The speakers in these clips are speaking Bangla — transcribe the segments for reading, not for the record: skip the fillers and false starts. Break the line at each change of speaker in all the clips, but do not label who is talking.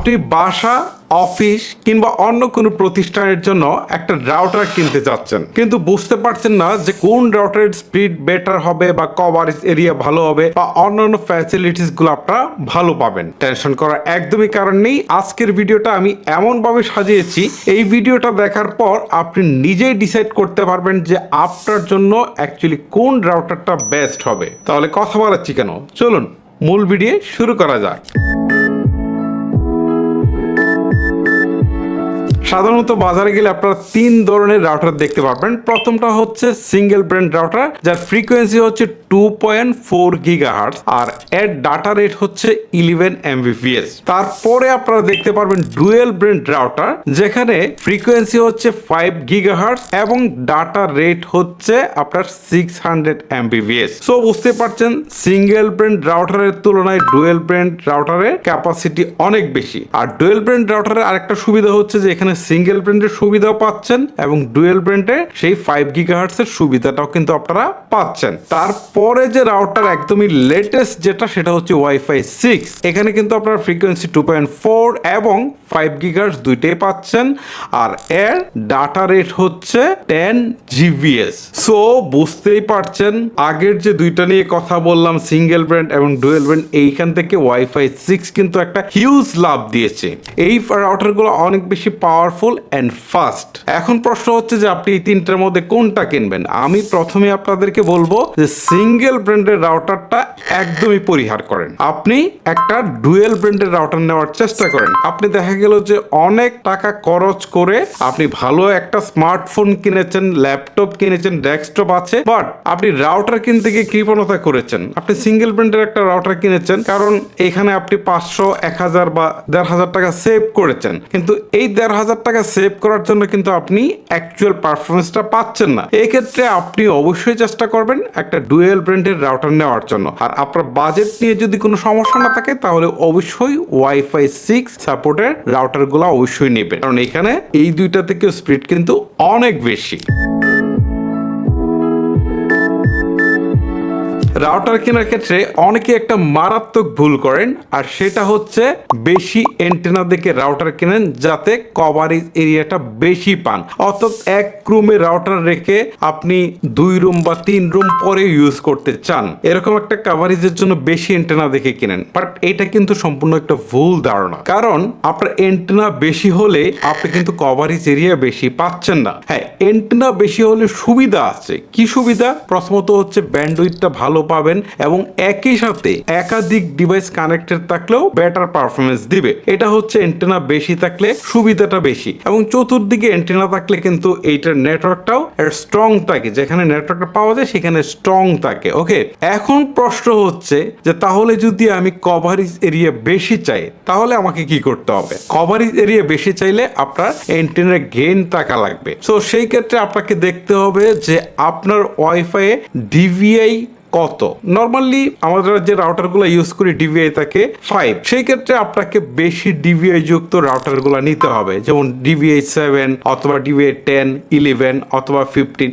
আপনি বাসা, অফিস কিংবা অন্য কোনো প্রতিষ্ঠানের জন্য একটা রাউটার কিনতে চাচ্ছেন, কিন্তু বুঝতে পারছেন না যে কোন রাউটারের স্পিড বেটার হবে বা কভারেজ এরিয়া ভালো হবে বা অন্যান্য ফ্যাসিলিটিস গুলো আপনারা ভালো পাবেন। টেনশন করার একদমই কারণ নেই। আজকের ভিডিওটা আমি এমনভাবে সাজিয়েছি, এই ভিডিওটা দেখার পর আপনি নিজেই ডিসাইড করতে পারবেন যে আপনার জন্য অ্যাকচুয়ালি কোন রাউটারটা বেস্ট হবে। তাহলে কথা বলাচ্ছি কেন, চলুন মূল ভিডিও শুরু করা যাক। সাধারণত বাজারে গেলে আপনারা তিন ধরনের রাউটার দেখতে পারবেন। প্রথমটা হচ্ছে সিঙ্গেল ব্র্যান্ড রাউটার, যার ফ্রিকোয়েন্সি হচ্ছে 2.4 গিগাহার্টজ আর এর ডাটা রেট হচ্ছে 11 Mbps। তারপরে আপনারা দেখতে পারবেন ডুয়েল ব্র্যান্ড রাউটার, যেখানে ফ্রিকোয়েন্সি হচ্ছে 5 গিগাহার্টজ এবং ডাটা রেট হচ্ছে আপনার 600 Mbps। সো বুঝতে পারছেন সিঙ্গেল ব্র্যান্ড রাউটারের তুলনায় ডুয়েল ব্র্যান্ড রাউটারের ক্যাপাসিটি অনেক বেশি। আর ডুয়েল ব্র্যান্ড রাউটারের আরেকটা সুবিধা হচ্ছে যে এখানে সিঙ্গেল ব্র্যান্ডের সুবিধাও পাচ্ছেন এবং ডুয়েল ব্র্যান্ডের সেই 5 গিগাহার্টজ এর সুবিধাটাও কিন্তু আপনারা পাচ্ছেন। তারপরে যে রাউটার একদমই লেটেস্ট যেটা, সেটা হচ্ছে ওয়াইফাই 6। এখানে কিন্তু আপনারা ফ্রিকোয়েন্সি 2.4 এবং 5 গিগাহার্টজ দুইটাই পাচ্ছেন আর এর ডাটা রেট হচ্ছে 10 Gbps। সো বুঝতেই পারছেন আগের যে দুইটা নিয়ে কথা বললাম, সিঙ্গেল ব্র্যান্ড এবং ডুয়েল ব্র্যান্ড, এইখান থেকে ওয়াইফাই 6 কিন্তু একটা হিউজ লাভ দিয়েছে। এই রাউটারগুলো অনেক বেশি পাওয়ারফুল এন্ড ফাস্ট। এখন প্রশ্ন হচ্ছে যে আপনি এই তিনটার মধ্যে কোনটা কিনবেন। আমি প্রথমে আপনাদেরকে বলবো যে সিঙ্গেল ব্র্যান্ডের রাউটারটা একদমই পরিহার করেন, আপনি একটা ডুয়েল ব্র্যান্ডের রাউটার নেওয়ার চেষ্টা করেন। আপনি দেখা গেল যে অনেক টাকা খরচ করে আপনি ভালো একটা স্মার্টফোন কিনেছেন, ল্যাপটপ কিনেছেন, ডেস্কটপ আছে, বাট আপনি রাউটার কিনতে গিয়ে কৃপণতা করেছেন। আপনি সিঙ্গেল ব্র্যান্ডের একটা রাউটার কিনেছেন কারণ এখানে আপনি 500, 1000 বা 1500 টাকা সেভ করেছেন, কিন্তু এই 1500 টাকা সেভ করার জন্য কিন্তু আপনি অ্যাকচুয়াল পারফরমেন্সটা পাচ্ছেন না। এই ক্ষেত্রে আপনি অবশ্যই চেষ্টা করবেন একটা ডুয়েল ব্র্যান্ডের রাউটার নেওয়ার জন্য। আর আপনার বাজেট নিয়ে যদি কোনো সমস্যা না থাকে তাহলে অবশ্যই ওয়াইফাই 6 সাপোর্টের রাউটারগুলো অবশ্যই নেবেন, কারণ এখানে এই দুইটা থেকে স্পিড কিন্তু অনেক বেশি। রাউটার কেনার ক্ষেত্রে অনেকে একটা মারাত্মক ভুল করেন, আর সেটা হচ্ছে বেশি এন্টেনা দেখে রাউটার কেনেন যাতে কভারেজ এরিয়াটা বেশি পান। অর্থাৎ এক রুমে রাউটার রেখে আপনি 2 রুম বা 3 রুম পরে ইউজ করতে চান, এরকম একটা কভারেজের জন্য বেশি এন্টেনা দেখে কিনেন। বাট এটা কিন্তু সম্পূর্ণ একটা ভুল ধারণা, কারণ আপনার এন্টেনা বেশি হলে আপনি কিন্তু কভারেজ এরিয়া বেশি পাচ্ছেন না। হ্যাঁ, এন্টেনা বেশি হলে সুবিধা আছে। কি সুবিধা? প্রথমত হচ্ছে ব্যান্ডউইথটা ভালো পাবেন এবং একই সাথে একাধিক ডিভাইস কানেক্টেড থাকলেও বেটার পারফরমেন্স দিবে। এটা হচ্ছে এন্টেনা বেশি থাকলে সুবিধাটা বেশি। এবং চতুর্দিকে এন্টেনা থাকলে কিন্তু এইটার নেটওয়ার্কটাও স্ট্রং থাকে, যেখানে নেটওয়ার্কটা পাওয়া যায় সেখানে স্ট্রং থাকে। ওকে, এখন প্রশ্ন হচ্ছে যে তাহলে যদি আমি কভারেজ এরিয়া বেশি চাই তাহলে আমাকে কি করতে হবে? কভারেজ এরিয়া বেশি চাইলে আপনার এন্টেনার গেইন টাকা লাগবে। সো সেই ক্ষেত্রে আপনাকে দেখতে হবে যে আপনার ওয়াইফাই ডিভিআই কত। নর্মালি আমাদের যে রাউটারগুলো ইউজ করি ডিভিআই থাকে 5, সেই ক্ষেত্রে আপনাকে বেশি ডিভিআই যুক্ত রাউটারগুলো নিতে হবে, যেমন ডিভিআই 7 অথবা ডিভিআই 10, 11 অথবা 15।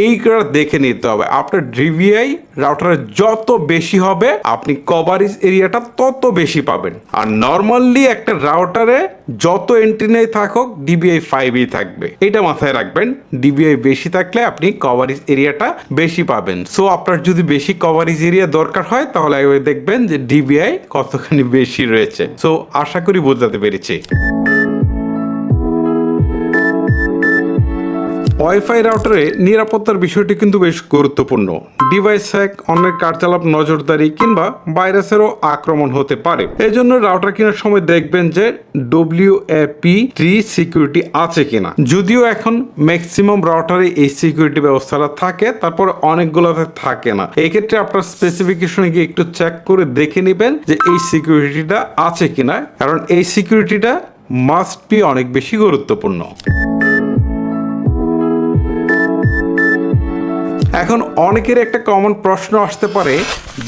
এইগুলো দেখে নিতে হবে। আপনার ডিভিআই রাউটারের যত বেশি হবে আপনি কভারেজ এরিয়াটা তত বেশি পাবেন। আর নর্মালি একটা রাউটারে যত এন্টেনাই থাকুক ডিভিআই 5ই থাকবে, এটা মাথায় রাখবেন। ডিভিআই বেশি থাকলে আপনি কভারেজ এরিয়াটা বেশি পাবেন। সো আপনার যদি বেশি কভারেজ এরিয়া দরকার হয় তাহলে দেখবেন যে ডিভিআই কতখানি বেশি রয়েছে। সো আশা করি বোঝাতে পেরেছি। ওয়াইফাই রাউটারে নিরাপত্তার বিষয়টি কিন্তু বেশ গুরুত্বপূর্ণ। ডিভাইস হ্যাক, অন্যের কার্যকলাপ নজরদারি কিংবা ভাইরাসেরও আক্রমণ হতে পারে। এই জন্য রাউটার কেনার সময় দেখবেন যে WAP3 সিকিউরিটি আছে কিনা। যদিও এখন ম্যাক্সিমাম রাউটারে এই সিকিউরিটি ব্যবস্থাটা থাকে, তারপর অনেকগুলোতে থাকে না। এই ক্ষেত্রে আপনার স্পেসিফিকেশনে গিয়ে একটু চেক করে দেখে নেবেন যে এই সিকিউরিটিটা আছে কিনা, কারণ এই সিকিউরিটিটা মাস্ট বি অনেক বেশি গুরুত্বপূর্ণ। এখন অনেকের একটা কমন প্রশ্ন আসতে পারে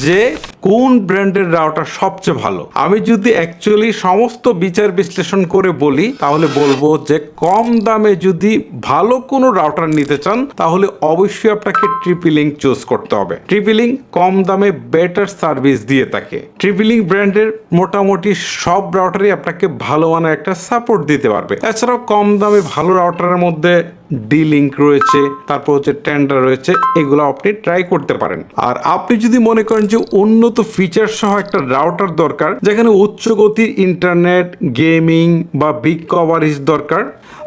যে কোন ব্র্যান্ডের রাউটার সবচেয়ে ভালো, আমি যদি অ্যাকচুয়ালি সমস্ত বিচার বিশ্লেষণ করে বলি তাহলে বলবো যে কম দামে যদি ভালো কোনো রাউটার নিতে চান তাহলে অবশ্যই আপনাকে TP-Link চুজ করতে হবে। TP-Link কম দামে বেটার সার্ভিস দিয়ে থাকে। TP-Link ব্র্যান্ডের মোটামুটি সব রাউটারই আপনাকে ভালো মানের একটা সাপোর্ট দিতে পারবে। এছাড়াও কম দামে ভালো রাউটারের মধ্যে D-Link রয়েছে, তারপর হচ্ছে টেন্ডার রয়েছে, এগুলো আপনি ট্রাই করতে পারেন। আর আপনি যদি মনে করেন যে উন্নত ফিচার সহ একটা রাউটার দরকার যেখানে উচ্চ গতির ইন্টারনেট, গেমিং বা বিগ কভারেজ দরকার,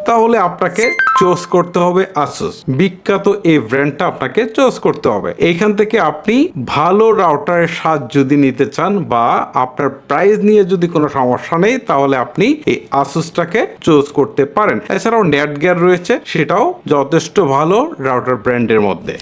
তাহলে আপনাকে চুজ করতে হবে আসুস। বিখ্যাত এই ব্র্যান্ডটা আপনাকে চুজ করতে হবে। এইখান থেকে আপনি ভালো রাউটারের স্বাদ যদি নিতে চান বা আপনার প্রাইস নিয়ে যদি কোনো সমস্যা নেই তাহলে আপনি এই আসুসটাকে চুজ করতে পারেন। এছাড়াও নেটগিয়ার রয়েছে, সেটাও যথেষ্ট ভালো রাউটার ব্র্যান্ডের মধ্যে।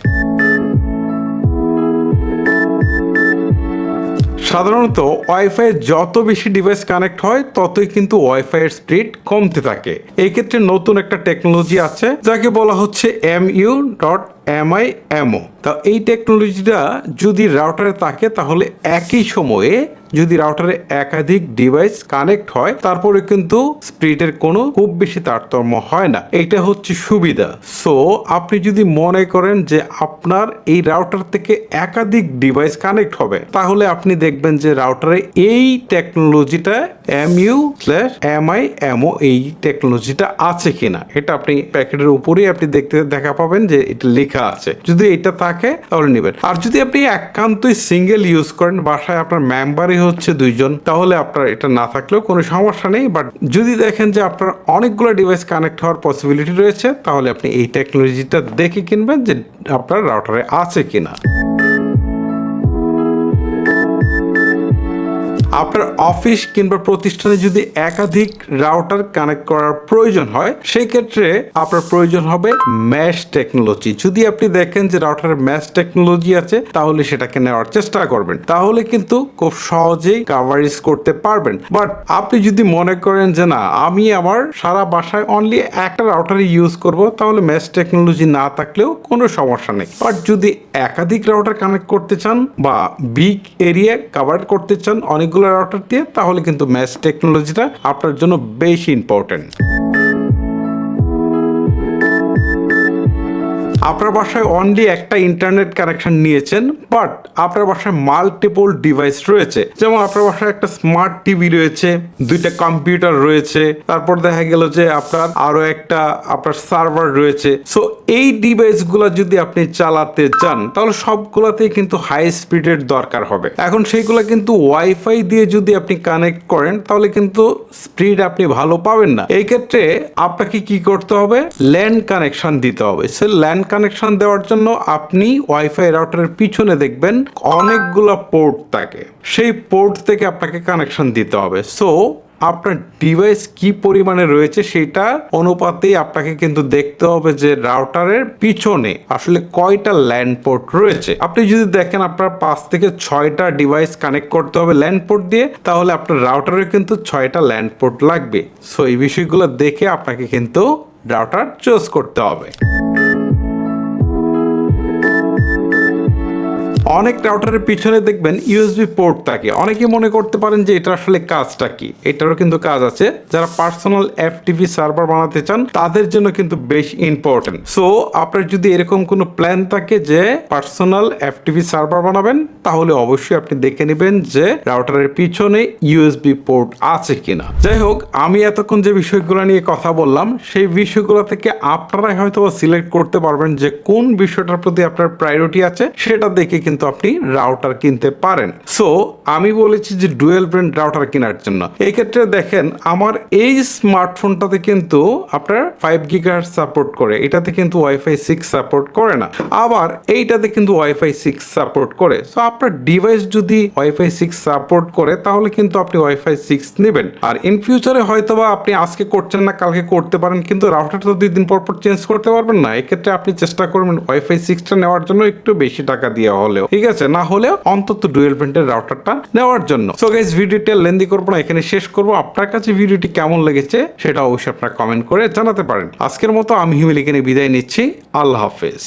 সাধারণত ওয়াইফাই যত বেশি ডিভাইস কানেক্ট হয় ততই কিন্তু ওয়াইফাই এর স্পিড কমতে থাকে। এই ক্ষেত্রে নতুন একটা টেকনোলজি আছে যাকে বলা হচ্ছে MU.MIMO। তা এই টেকনোলজিটা যদি রাউটারে থাকে তাহলে একই সময়ে যদি রাউটারে একাধিক ডিভাইস কানেক্ট হয় তারপরে কিন্তু স্পিডের কোনো খুব বেশি তারতম্য হয় না। এটা হচ্ছে সুবিধা। সো আপনি যদি মনে করেন যে আপনার এই রাউটার থেকে একাধিক ডিভাইস কানেক্ট হবে তাহলে আপনি দেখবেন যে রাউটারে এই টেকনোলজিটা MU/MIMO এই টেকনোলজিটা আছে কিনা। এটা আপনি প্যাকেটের উপরেই আপনি দেখা পাবেন যে এটা লেখা আছে। যদি এটা থাকে তাহলে নেবেন। আর যদি আপনি একান্তই সিঙ্গেল ইউজ করেন, বাসায় আপনার মেম্বারই হচ্ছে 2 জন, তাহলে আপনার এটা না থাকলেও কোনো সমস্যা নেই। বাট যদি দেখেন যে আপনার অনেকগুলো ডিভাইস কানেক্ট হওয়ার পসিবিলিটি রয়েছে তাহলে আপনি এই টেকনোলজিটা দেখে কিনবেন যে আপনার রাউটারে আছে কিনা। আপনার অফিস কিংবা প্রতিষ্ঠানে যদি একাধিক রাউটার কানেক্ট করার প্রয়োজন হয় সেই ক্ষেত্রে আপনার প্রয়োজন হবে ম্যাশ টেকনোলজি। যদি আপনি দেখেন যে রাউটারের ম্যাশ টেকনোলজি আছে তাহলে সেটাকে নেওয়ার চেষ্টা করবেন, তাহলে কিন্তু খুব সহজেই কাভারেজ করতে পারবেন। বাট আপনি যদি মনে করেন যে না আমি আমার সারা বাসায় অনলি একটা রাউটার ইউজ করব তাহলে ম্যাশ টেকনোলজি না থাকলেও কোনো সমস্যা নেই। বাট যদি একাধিক রাউটার কানেক্ট করতে চান বা বিগ এরিয়া কভার করতে চান অনেকগুলো রাউটার দিয়ে তাহলে কিন্তু ম্যাশ টেকনোলজিটা আপনার জন্য বেশি ইম্পর্টেন্ট। আপনার বাসায় অনলি একটা ইন্টারনেট কানেকশন নিয়েছেন বাট আপনার বাসায় মাল্টিপল ডিভাইস রয়েছে, যেমন আপনার বাসায় একটা স্মার্ট টিভি রয়েছে, 2টা কম্পিউটার রয়েছে, তারপর দেখা গেল যে আপনার আরো একটা আপনার সার্ভার রয়েছে। সো এই ডিভাইসগুলো যদি আপনি চালাতে চান তাহলে সবগুলাতেই কিন্তু হাই স্পিডের দরকার হবে। এখন সেইগুলো কিন্তু ওয়াইফাই দিয়ে যদি আপনি কানেক্ট করেন তাহলে কিন্তু স্পিড আপনি ভালো পাবেন না। এই ক্ষেত্রে আপনাকে কি করতে হবে, ল্যান কানেকশন দিতে হবে। সে ল্যান কানেকশন দেওয়ার জন্য আপনি ওয়াইফাই রাউটারের পিছনে দেখবেন অনেকগুলো পোর্ট থাকে, সেই পোর্ট থেকে আপনাকে কানেকশন দিতে হবে। সো আপনার ডিভাইস কি পরিমাণে রয়েছে সেটা অনুপাতেই আপনাকে কিন্তু দেখতে হবে যে রাউটারের পিছনে আসলে কয়টা ল্যান পোর্ট রয়েছে। আপনি যদি দেখেন আপনার 5 থেকে 6টা ডিভাইস কানেক্ট করতে হবে ল্যান পোর্ট দিয়ে, তাহলে আপনার রাউটারে কিন্তু 6টা ল্যান পোর্ট লাগবে। সো এই বিষয়গুলো দেখে আপনাকে কিন্তু রাউটার চুজ করতে হবে। অনেক রাউটারের পিছনে দেখবেন ইউএসবি পোর্ট থাকে। অনেকে মনে করতে পারেন যে এটা আসলে কাজটা কি, এটারও কিন্তু কাজ আছে। যারা পার্সোনাল এফটিপি সার্ভার বানাতে চান তাদের জন্য কিন্তু বেশ ইম্পর্টেন্ট। সো আপনার যদি এরকম কোনো প্ল্যান থাকে যে পার্সোনাল এফটিপি সার্ভার বানাবেন তাহলে অবশ্যই আপনি দেখে নেবেন যে রাউটারের পিছনে ইউএসবি পোর্ট আছে কিনা। যাই হোক, আমি এতক্ষণ যে বিষয়গুলো নিয়ে কথা বললাম সেই বিষয়গুলো থেকে আপনারা হয়তো সিলেক্ট করতে পারবেন যে কোন বিষয়টার প্রতি আপনার প্রায়োরিটি আছে, সেটা দেখে কিন্তু আপনি রাউটার কিনতে পারেন। সো আমি বলেছি যে ডুয়েল ব্র্যান্ড রাউটার কেনার জন্য। এই ক্ষেত্রে দেখেন আমার এই স্মার্টফোনটাতে কিন্তু আপনার 5 গিগাহার্টজ সাপোর্ট করে, এটাতে কিন্তু ওয়াইফাই 6 সাপোর্ট করে না, আবার এইটাতে কিন্তু ওয়াইফাই 6 সাপোর্ট করে। সো আপনার ডিভাইস যদি ওয়াইফাই 6 সাপোর্ট করে তাহলে কিন্তু আপনি ওয়াইফাই 6 নেবেন। আর ইন ফিউচারে হয়তোবা আপনি আজকে করছেন না কালকে করতে পারেন, কিন্তু রাউটারটা তো 2 দিন পর পর চেঞ্জ করতে পারবেন না। এক্ষেত্রে আপনি চেষ্টা করবেন ওয়াইফাই 6টা নেওয়ার জন্য একটু বেশি টাকা দেওয়া হলেও, ঠিক আছে, না হলেও অন্তত ডুয়েল ব্র্যান্ডের রাউটারটা নেওয়ার জন্য। সো গাইস, ভিডিওটা লেন্দি করবো না, এখানে শেষ করবো। আপনার কাছে ভিডিওটি কেমন লেগেছে সেটা অবশ্যই আপনারা কমেন্ট করে জানাতে পারেন। আজকের মতো আমি হিমেল এখানে বিদায় নিচ্ছি। আল্লাহ হাফেজ।